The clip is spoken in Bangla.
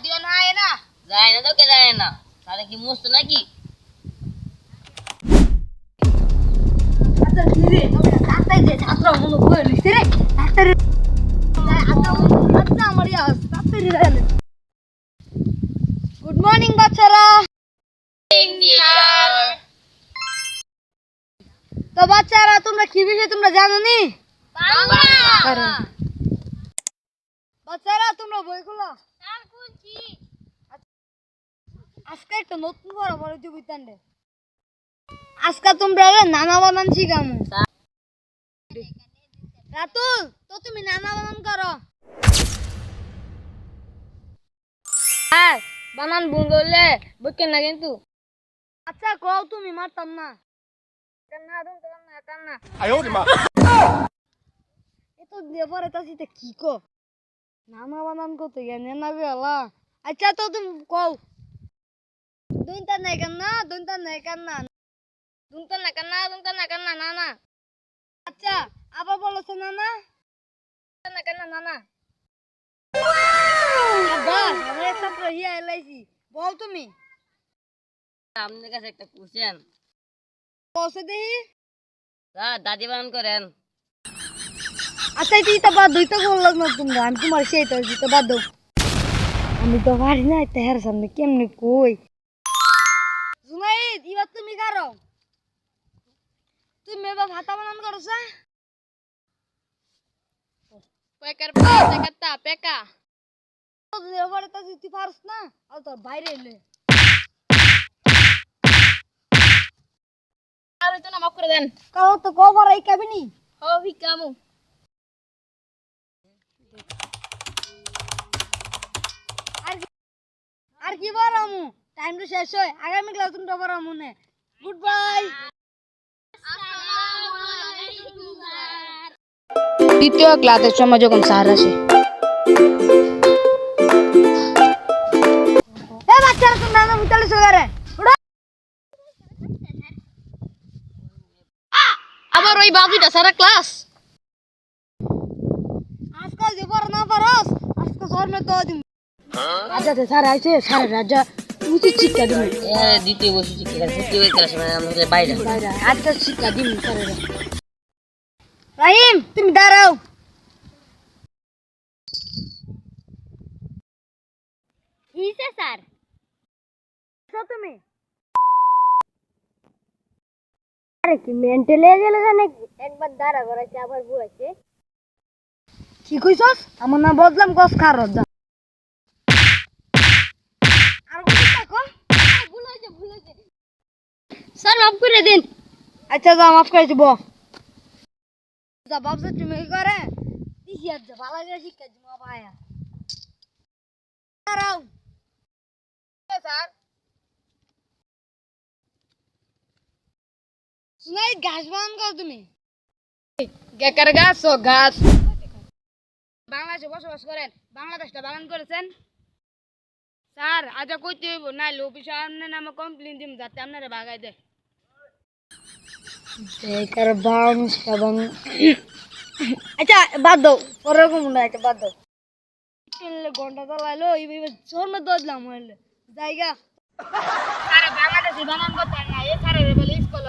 দিও না আয় না যায় না তো কে যায় না তাহলে কি মস্ত নাকি আচ্ছা ধীরে ডাক্তার যে ছাত্র মনে বই লিখছে রে ডাক্তার আচ্ছা আমার ডাক্তার রে গুড মর্নিং বাচ্চারা তো বাচ্চারা তোমরা কি বিষয় তোমরা জানো নি বাংলা বাচ্চারা তোমরা বই খুলো স্যার খুলছি আজকে একটা নতুন বড় বড় জুবিতান রে আজকে তোমরা নানা বানান শিখামু রাতুল তো তুমি নানা বানান করো হ্যাঁ বানান ভুল করলে বুঝছেন না কিন্তু আচ্ছা কও তুমি মারতাম না কান্না দুন কান্না কান্না আয়ো রে মা এতো দেবরে তাসিতে কি কো নানা বানান করতে গেনে না বেলা আচ্ছা তো তুমি কও দুনটা নাই কান্না দুনটা নাই কান্না দুনটা না কান্না না না আচ্ছা আবার বলো তো নানা না কান্না না না আব্বা আমরা একটা প্রহিয়া এলাইছি বল তুমি আপনার কাছে একটা কোশ্চেন বসে দেই স্যার দাদি বানান করেন আচ্ছা এটা বাদ দুইটা বললাম না তোমরা আমি তোমার সেইটা দিতে বাদ দাও আমি তো পারি না তেহার সামনে কেমনে কই জুনাইদ এবার তুমি কারো তুমি এবার ভাতা বানান করছ পেকার পেকা পেকা তো এবারে তো তুই পারছ না আর তোর বাইরে এলে আর তো না মাফ করে দেন কাও তো কবার এই কাবিনি ও ভিকামু আর কি বলামু টাইম তো শেষ হয় আগামী ক্লাস তুমি বলামু নে গুড বাই আসসালামু আলাইকুম স্যার দ্বিতীয় ক্লাসের সময় যখন স্যার আসে এ বাচ্চারা তোমরা না মুতালে সগারে আবার ওই বাবুটা সারা ক্লাস আজকাল যে পড়া না পারস আজকে সরমে তো দিন আচ্ছা স্যার আইছে স্যার রাজা উচিত শিক্ষা দিন দ্বিতীয় বছর শিক্ষা তৃতীয় ক্লাস আমাদের বাইরে বাইরে আচ্ছা শিক্ষা দিন স্যার রাহিম তুমি দাঁড়াও কিসে স্যার তুমি আরে কি মেন্টাল হয়ে গেল নাকি একবার দাঁড়া করাইছে আবার বুঝাইছে কি কইছস আমার নাম বদলাম কস খারত যা আর কই থাকো ভুলাইছে স্যার মাফ করে দিন আচ্ছা যা মাফ করে দিব যা বাবসা তুমি কি করে ইসিয়াত যা ভালো করে শিক্ষা দিব ভাইয়া দাঁড়াও স্যার শুনাই ঘাস বান কর তুমি গেকার গাছ ও ঘাস বাংলাদেশে বসবাস করেন বাংলাদেশটা বাগান করেছেন স্যার আজ কইতে হইব নাইলে অফিসে আপনার নামে কমপ্লেন দিম যাতে আপনারা বাগাই দেয় গেকার বাউন্স এবং আচ্ছা বাদ দাও পরের কম না এটা বাদ দাও ঘন্টা চালাইলো এইভাবে জন্মে দোদলাম হইলে জায়গা স্যার বাংলাদেশে বাগান করতেন না এ স্যারের বলে স্কুল